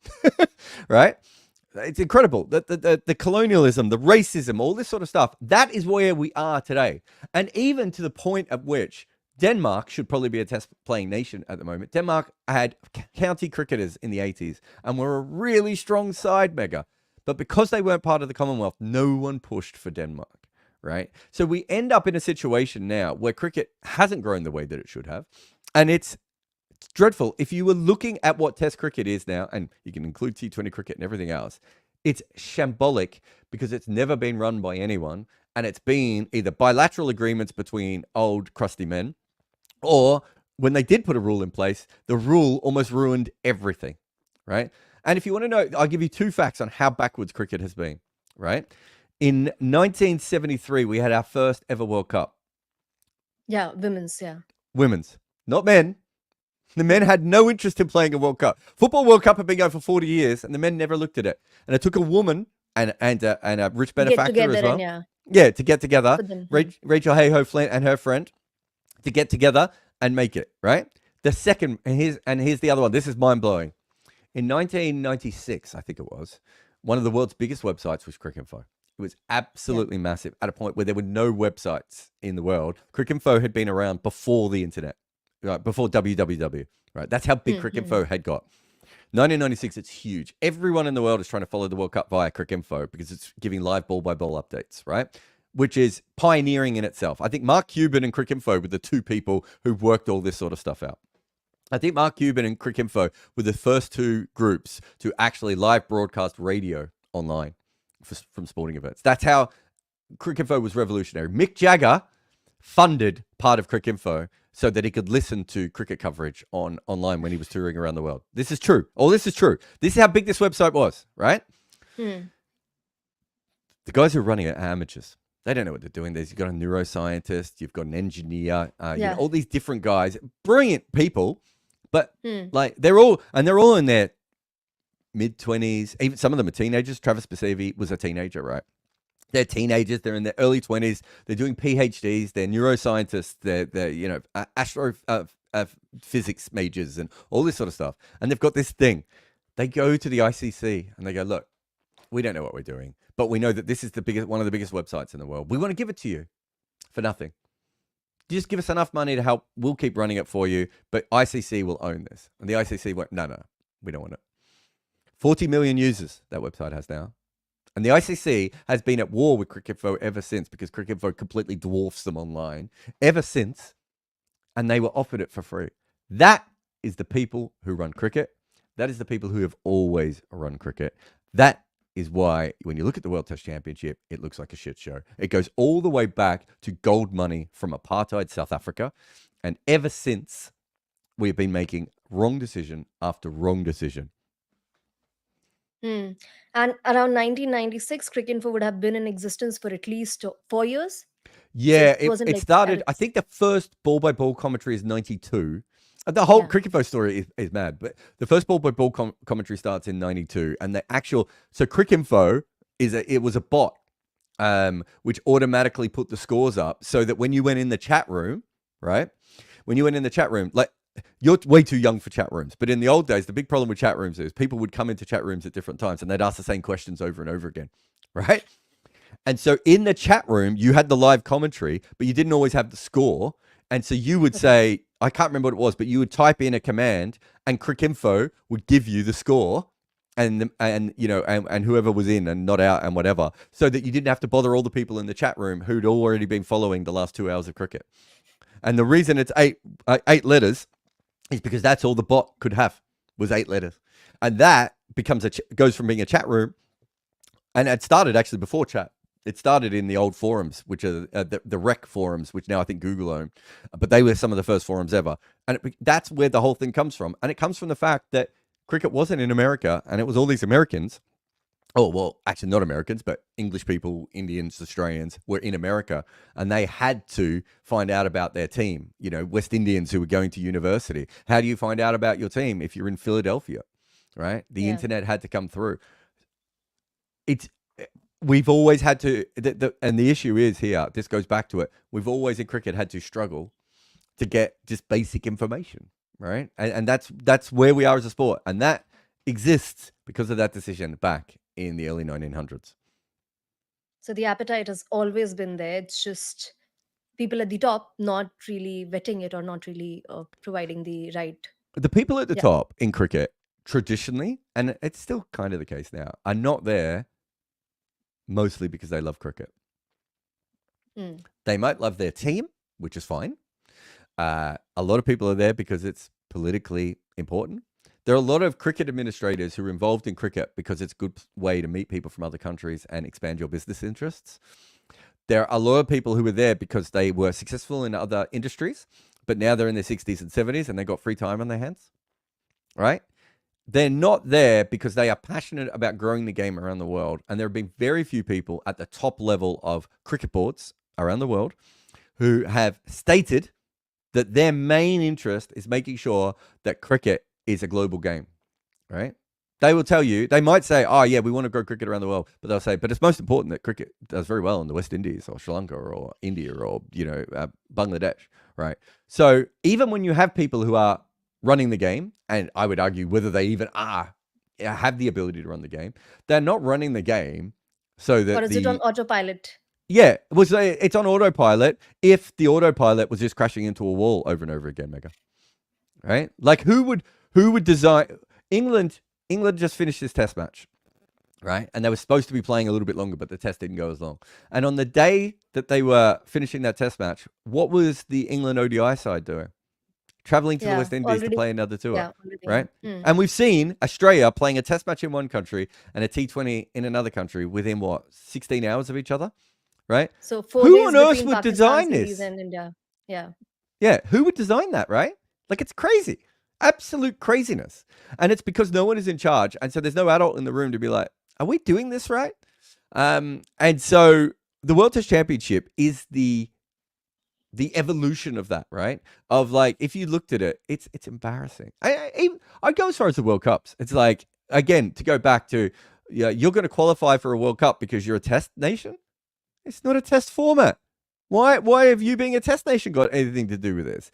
right? It's incredible. The colonialism, the racism, all this sort of stuff, that is where we are today. And even to the point at which Denmark should probably be a test playing nation at the moment. Denmark had county cricketers in the 80s and were a really strong side, Megha. But because they weren't part of the Commonwealth, no one pushed for Denmark, right? So we end up in a situation now where cricket hasn't grown the way that it should have. And it's It's dreadful. If you were looking at what Test cricket is now, and you can include T20 cricket and everything else, it's shambolic because it's never been run by anyone, and it's been either bilateral agreements between old crusty men, or when they did put a rule in place, the rule almost ruined everything, right? And if you want to know, I'll give you two facts on how backwards cricket has been, right? In 1973, we had our first ever World Cup. Yeah, women's, yeah. Women's, not men. The men had no interest in playing a World Cup. Football World Cup had been going for 40 years, and the men never looked at it. And it took a woman and a rich To get benefactor as together well. and yeah, Yeah, to get together. put them. Rachel Hayhoe Flint and her friend to get together and make it, right? The second, and here's the other one. This is mind-blowing. In 1996, I think it was, one of the world's biggest websites was Cricinfo. It was Yeah. absolutely massive at a point where there were no websites in the world. Cricinfo had been around before the internet, right? Before www, right? That's how big Mm-hmm. Cricinfo had got. 1996, it's huge. Everyone in the world is trying to follow the World Cup via Cricinfo because it's giving live ball-by-ball updates, right? Which is pioneering in itself. I think Mark Cuban and Cricinfo were the two people who worked all this sort of stuff out. I think Mark Cuban and Cricinfo were the first two groups to actually live broadcast radio online from sporting events. That's how Cricinfo was revolutionary. Mick Jagger funded part of Cricinfo so that he could listen to cricket coverage online when he was touring around the world. This is true. All this is true. This is how big this website was, right? Hmm. The guys who are running it are amateurs. They don't know what they're doing. You've got a neuroscientist, you've got an engineer, Yeah. all these different guys, brilliant people, but Hmm. like they're all in their mid-20s. Even some of them are teenagers. Travis Basevi was a teenager, right? They're teenagers. They're in their early 20s. They're doing PhDs. They're neuroscientists. They're physics majors and all this sort of stuff. And they've got this thing. They go to the ICC and they go, look, we don't know what we're doing, but we know that this is one of the biggest websites in the world. We want to give it to you for nothing. You just give us enough money to help. We'll keep running it for you, but ICC will own this. And the ICC went, no, we don't want it. 40 million users that website has now. And the ICC has been at war with Cricinfo ever since because Cricinfo completely dwarfs them online ever since. And they were offered it for free. That is the people who run cricket. That is the people who have always run cricket. That is why when you look at the World Test Championship, it looks like a shit show. It goes all the way back to gold money from apartheid South Africa. And ever since, we've been making wrong decision after wrong decision. Hmm. And around 1996, Cricinfo would have been in existence for at least 4 years. So Yeah, it wasn't it like at started. I its think the first ball-by-ball commentary is 92. The whole yeah. Cricinfo story is mad, but the first ball-by-ball commentary starts in 92. And the actual... So Cricinfo it was a bot which automatically put the scores up so that when you went in the chat room, right? When you went in the chat room, like... You're way too young for chat rooms. But in the old days, the big problem with chat rooms is people would come into chat rooms at different times and they'd ask the same questions over and over again, right? And so in the chat room, you had the live commentary, but you didn't always have the score. And so you would Okay. say, I can't remember what it was, but you would type in a command and Cricinfo would give you the score and whoever was in and not out and whatever, so that you didn't have to bother all the people in the chat room who'd already been following the last 2 hours of cricket. And the reason it's eight letters is because that's all the bot could have was 8 letters. And that goes from being a chat room. And it started actually before chat. It started in the old forums, which are the rec forums, which now I think Google own. But they were some of the first forums ever. And that's where the whole thing comes from. And it comes from the fact that cricket wasn't in America and it was all these Americans. Oh, well, actually not Americans, but English people, Indians, Australians were in America and they had to find out about their team. West Indians who were going to university. How do you find out about your team if you're in Philadelphia, right? The Yeah. internet had to come through. We've always had to, and the issue is here, this goes back to it. We've always in cricket had to struggle to get just basic information, right? And that's where we are as a sport. And that exists because of that decision back in the early 1900s. So the appetite has always been there. It's just people at the top not really vetting it or not really providing the right. The people at the Yeah. top in cricket traditionally, and it's still kind of the case now, are not there mostly because they love cricket. Mm. They might love their team, which is fine. A lot of people are there because it's politically important. There are a lot of cricket administrators who are involved in cricket because it's a good way to meet people from other countries and expand your business interests. There are a lot of people who were there because they were successful in other industries, but now they're in their 60s and 70s and they got free time on their hands, right? They're not there because they are passionate about growing the game around the world. And there have been very few people at the top level of cricket boards around the world who have stated that their main interest is making sure that cricket is a global game, right? They will tell you, they might say, oh, yeah, we want to grow cricket around the world. But they'll say, but it's most important that cricket does very well in the West Indies or Sri Lanka or India or, Bangladesh, right? So even when you have people who are running the game, and I would argue whether they even have the ability to run the game, they're not running the game so Or that is it on autopilot? yeah, it's on autopilot if the autopilot was just crashing into a wall over and over again, Megha. Right? Like who would design England just finished this test match, right? And they were supposed to be playing a little bit longer, but the test didn't go as long. And on the day that they were finishing that test match, what was the England ODI side doing? Traveling to the West Indies to play another tour, right? And we've seen Australia playing a test match in one country and a T20 in another country within 16 hours of each other, right? So 4 Who days on earth between would Pakistan design series this? and India. Yeah. Yeah, who would design that, right? Like it's crazy. Absolute craziness. And it's because no one is in charge. And so there's no adult in the room to be like, are we doing this right? And so the World Test Championship is the evolution of that, right? Of like, if you looked at it, it's embarrassing. I go as far as the World Cups. It's like, again, to go back to, you're going to qualify for a World Cup because you're a test nation. It's not a test format. Why have you being a test nation got anything to do with this?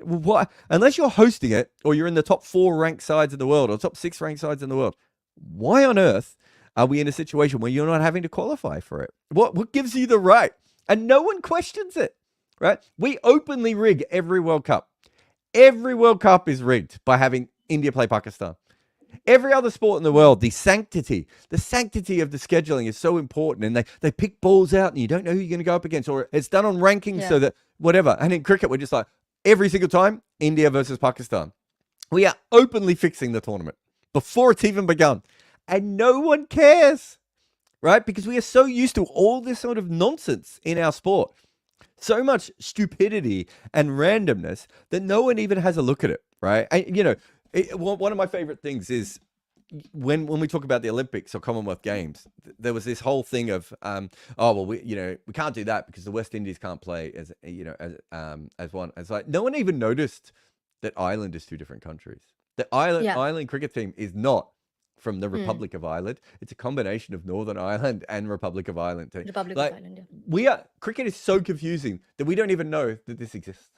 What? Unless you're hosting it or you're in the top 4 ranked sides in the world or top 6 ranked sides in the world, why on earth are we in a situation where you're not having to qualify for it? What gives you the right? And no one questions it, right? We openly rig every World Cup. Every World Cup is rigged by having India play Pakistan. Every other sport in the world, the sanctity of the scheduling is so important. And they pick balls out and you don't know who you're going to go up against, or it's done on rankings so that whatever. And in cricket, we're just like, every single time, India versus Pakistan. We are openly fixing the tournament before it's even begun. And no one cares, right? Because we are so used to all this sort of nonsense in our sport. So much stupidity and randomness that no one even has a look at it, right? And, one of my favorite things is when we talk about the Olympics or Commonwealth Games, there was this whole thing of, we can't do that because the West Indies can't play as one. It's like no one even noticed that Ireland is 2 different countries. The Ireland cricket team is not from the Republic of Ireland. It's a combination of Northern Ireland and Republic of Ireland team. Republic of Ireland. Yeah. Cricket is so confusing that we don't even know that this exists.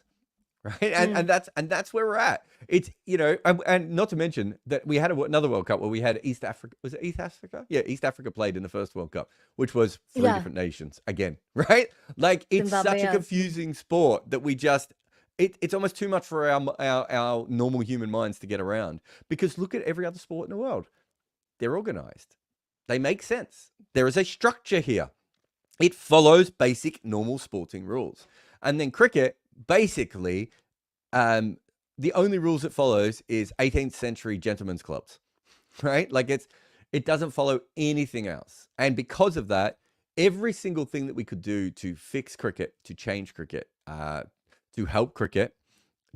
Right. And that's where we're at. It's, and not to mention that we had another World Cup where we had East Africa. Was it East Africa? Yeah. East Africa played in the first World Cup, which was 3 different nations again. Right. Like it's Zimbabwe, such a confusing sport that we just, it's almost too much for our normal human minds to get around, because look at every other sport in the world. They're organized. They make sense. There is a structure here. It follows basic normal sporting rules. And then cricket, basically, the only rules it follows is 18th century gentlemen's clubs, right? Like it doesn't follow anything else. And because of that, every single thing that we could do to fix cricket, to change cricket, to help cricket,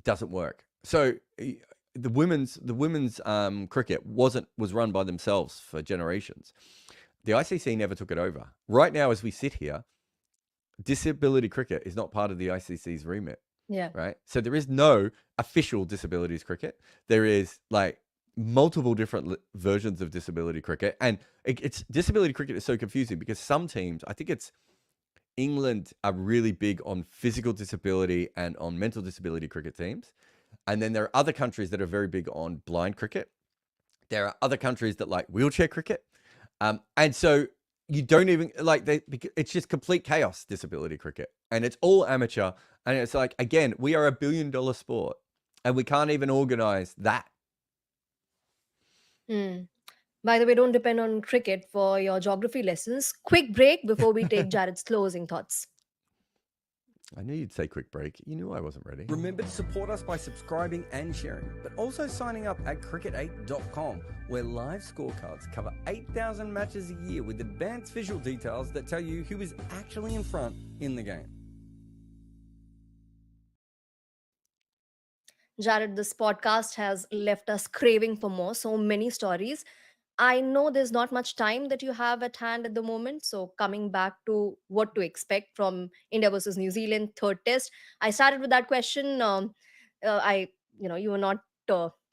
doesn't work. So the women's cricket was run by themselves for generations. The ICC never took it over. Right now, as we sit here, disability cricket is not part of the ICC's remit. Yeah. Right. So there is no official disabilities cricket. There is like multiple different versions of disability cricket, and it's disability cricket is so confusing because some teams, I think it's England, are really big on physical disability and on mental disability cricket teams. And then there are other countries that are very big on blind cricket. There are other countries that like wheelchair cricket. And so you don't even it's just complete chaos, disability cricket, and it's all amateur. And it's like, again, we are $1 billion sport and we can't even organize that. By the way, don't depend on cricket for your geography lessons. Quick break before we take Jared's closing thoughts. I knew you'd say quick break. You knew I wasn't ready. Remember to support us by subscribing and sharing, but also signing up at cricket8.com, where live scorecards cover 8,000 matches a year with advanced visual details that tell you who is actually in front in the game. Jared, this podcast has left us craving for more. So many stories. I know there's not much time that you have at hand at the moment. So, coming back to what to expect from India versus New Zealand third test, I started with that question. You were not,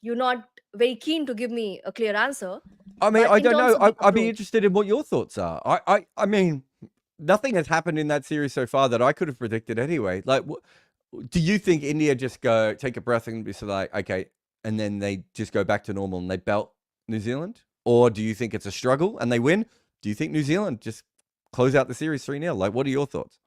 you're not very keen to give me a clear answer. I mean, But I in don't terms know. of the I'd be approach, interested in what your thoughts are. I mean, nothing has happened in that series so far that I could have predicted anyway. Like, do you think India just go take a breath and be sort of like, okay, and then they just go back to normal and they belt New Zealand? Or do you think it's a struggle and they win? Do you think New Zealand just close out the series 3-0? Like, what are your thoughts?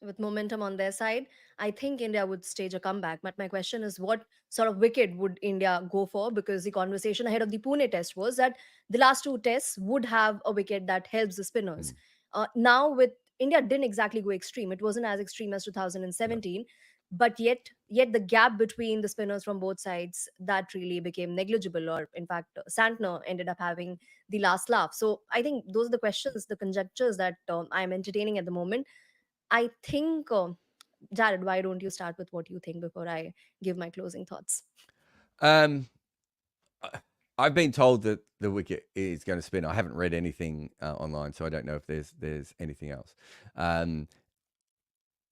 with momentum on their side, I think India would stage a comeback. But my question is, what sort of wicket would India go for? Because the conversation ahead of the Pune test was that the last two tests would have a wicket that helps the spinners. Hmm. Now, with India, didn't exactly go extreme. It wasn't as extreme as No. 2017, but yet the gap between the spinners from both sides that really became negligible. Or in fact, Santner ended up having the last laugh. So I think those are the questions, the conjectures that I'm entertaining at the moment. I think, Jared, why don't you start with what you think before I give my closing thoughts? Um, I've been told that the wicket is going to spin. I haven't read anything online, so I don't know if there's anything else.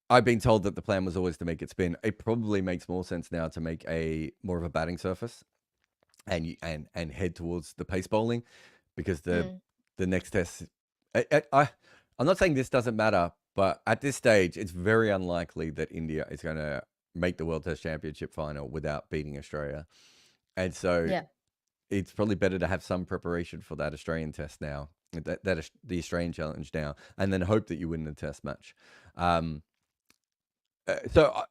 I've been told that the plan was always to make it spin. It probably makes more sense now to make a more of a batting surface and head towards the pace bowling, because the Mm. next test. I'm not saying this doesn't matter, but at this stage, it's very unlikely that India is going to make the World Test Championship final without beating Australia, and so Yeah. it's probably better to have some preparation for that Australian test now, that is the Australian challenge now, and then hope that you win the test match. Um, so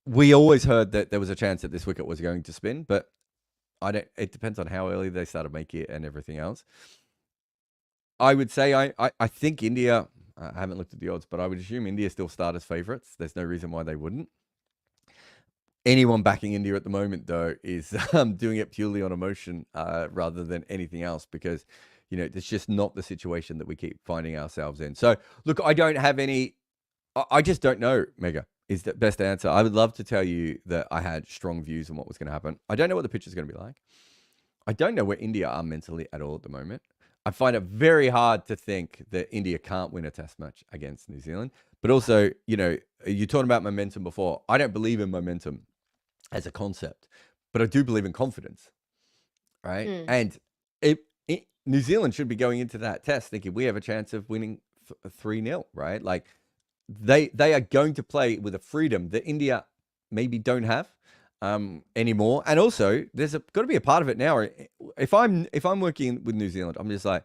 we always heard that there was a chance that this wicket was going to spin, but I don't. It depends on how early they start to make it and everything else. I would say I think India. I haven't looked at the odds, but I would assume India still start as favourites. There's no reason why they wouldn't. Anyone backing India at the moment, though, is doing it purely on emotion rather than anything else, because it's just not the situation that we keep finding ourselves in. So, look, I don't have any. I just don't know, Megha, is the best answer. I would love to tell you that I had strong views on what was going to happen. I don't know what the pitch is going to be like. I don't know where India are mentally at all at the moment. I find it very hard to think that India can't win a test match against New Zealand. But also, you're talking about momentum before. I don't believe in momentum as a concept, but I do believe in confidence, right? Mm. And New Zealand should be going into that test thinking we have a chance of winning 3-0, right? Like, they are going to play with a freedom that India maybe don't have anymore. And also, there's got to be a part of it now. If I'm working with New Zealand, I'm just like,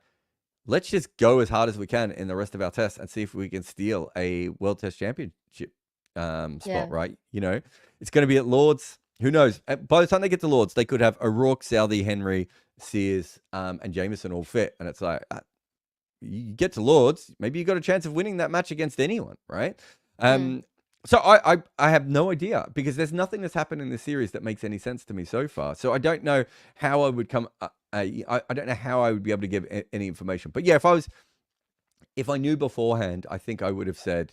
let's just go as hard as we can in the rest of our tests and see if we can steal a World Test Championship spot. Yeah. Right? It's going to be at Lords. Who knows? By the time they get to Lords, they could have O'Rourke, Southey, Henry, Sears, and Jameson all fit, and it's like, you get to Lords, maybe you got a chance of winning that match against anyone, right? Mm. So I have no idea, because there's nothing that's happened in the series that makes any sense to me so far. So I don't know how I would come. I don't know how I would be able to give any information. But yeah, if I knew beforehand, I think I would have said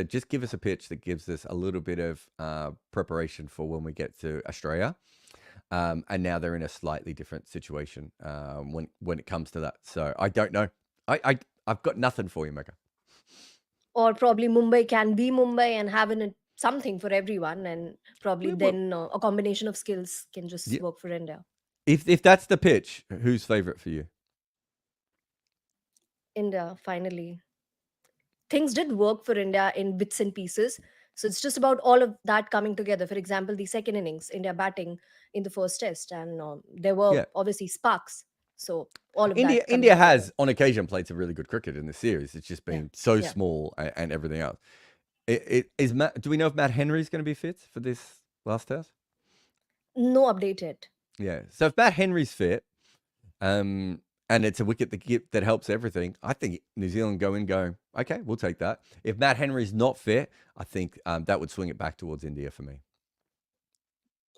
just give us a pitch that gives us a little bit of preparation for when we get to Australia. And now they're in a slightly different situation when it comes to that. So I don't know. I've got nothing for you, Megha. Or probably Mumbai can be Mumbai and having it something for everyone, and probably Well, then a combination of skills can just yeah, work for India. if that's the pitch, who's favourite for you? India, finally. Things did work for India in bits and pieces. So it's just about all of that coming together. For example, the second innings, India batting in the first test, and there were Yeah, obviously sparks. So all of India that coming India together. has on occasion played some really good cricket in the series. It's just Yeah, been so yeah. small and everything else. Do we know if Matt Henry's going to be fit for this last test? No update yet. Yeah. So if Matt Henry's fit, and it's a wicket that helps everything, I think New Zealand go, okay, we'll take that. If Matt Henry's not fit, I think that would swing it back towards India for me.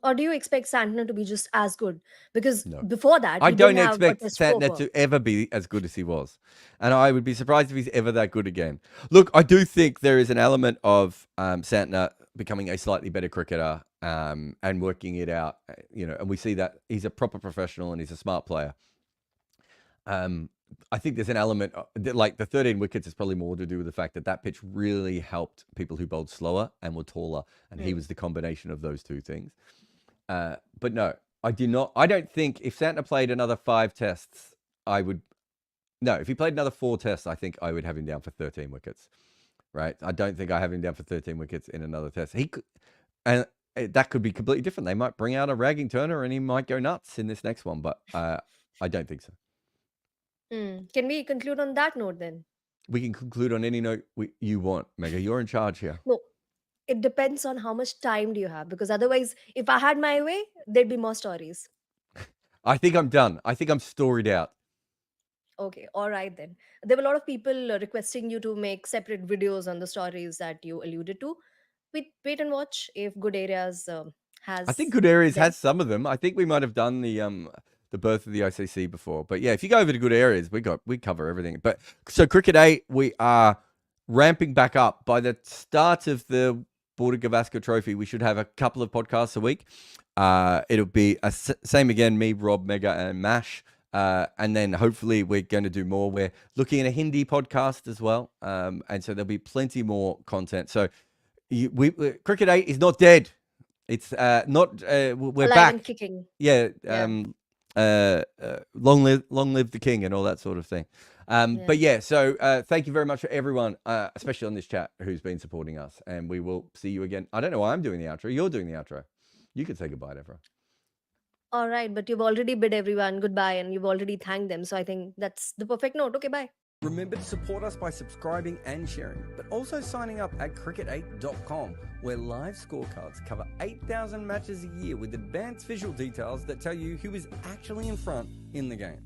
Or do you expect Santner to be just as good? Because No. before that, I he didn't don't have a expect test Santner score. to ever be as good as he was. And I would be surprised if he's ever that good again. Look, I do think there is an element of Santner becoming a slightly better cricketer and working it out, and we see that he's a proper professional and he's a smart player. I think there's an element, like the 13 wickets is probably more to do with the fact that pitch really helped people who bowled slower and were taller, and he was the combination of those two things. But no, I don't think if Santner played another 5 tests, if he played another 4 tests, I think I would have him down for 13 wickets, right? I don't think I have him down for 13 wickets in another test. He could, and that could be completely different. They might bring out a ragging Turner and he might go nuts in this next one, but I don't think so. Can we conclude on that note then? We can conclude on any note you want, Megha. You're in charge here. No, it depends on how much time do you have. Because otherwise, if I had my way, there'd be more stories. I think I'm done. I think I'm storied out. Okay, all right then. There were a lot of people requesting you to make separate videos on the stories that you alluded to. Wait and watch if Good Areas I think has Good Areas them. has some of them. I think we might have done the birth of the ICC before. But yeah, if you go over to Good Areas, we cover everything. But so Cricket 8, we are ramping back up. By the start of the border-gavaskar trophy, we should have a couple of podcasts a week. It'll be same again, me, Rob, Megha, and Mash. And then hopefully we're going to do more. We're looking at a Hindi podcast as well. And so there'll be plenty more content. So Cricket 8 is not dead. It's not. We're Alive back. and kicking. Yeah. Yeah. Long live the king, and all that sort of thing. But yeah. So thank you very much for everyone, especially on this chat, who's been supporting us. And we will see you again. I don't know why I'm doing the outro. You're doing the outro. You can say goodbye to everyone. All right, but you've already bid everyone goodbye and you've already thanked them. So I think that's the perfect note. Okay, bye. Remember to support us by subscribing and sharing, but also signing up at cricket8.com, where live scorecards cover 8,000 matches a year with advanced visual details that tell you who is actually in front in the game.